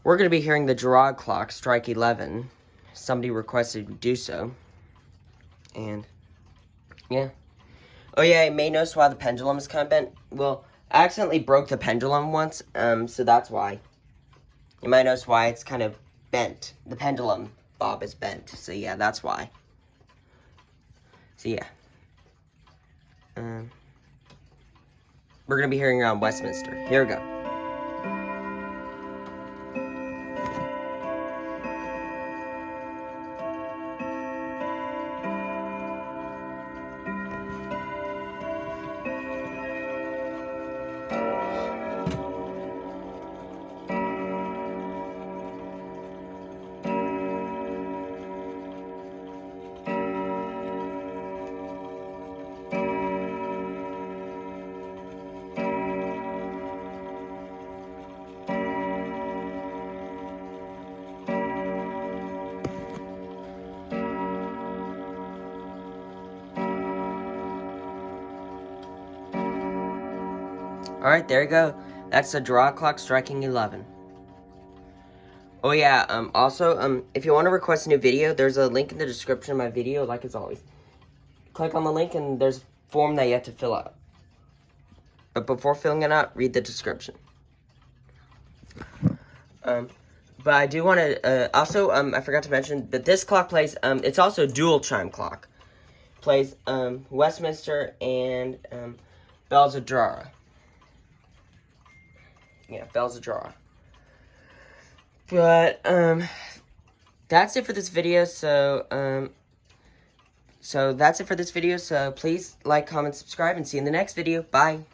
we're going to be hearing the Girod clock strike 11. Somebody requested we do so. And, yeah. Oh, yeah, you may notice why the pendulum is kind of bent. Well, I accidentally broke the pendulum once, so that's why. You might notice why it's kind of bent. The pendulum bob is bent, so yeah, that's why. So, yeah. We're going to be hearing around Westminster. Here we go. Alright, there you go. That's the Girod clock striking 11. Oh yeah, also, if you want to request a new video, there's a link in the description of my video, like as always. Click on the link and there's a form that you have to fill out. But before filling it out, read the description. But I do want to, also, I forgot to mention that this clock plays, it's also a dual chime clock. Plays, Westminster and, bells of Drara. Yeah, bells of Drara. But, that's it for this video, so that's it for this video, so please like, comment, subscribe, and see you in the next video. Bye!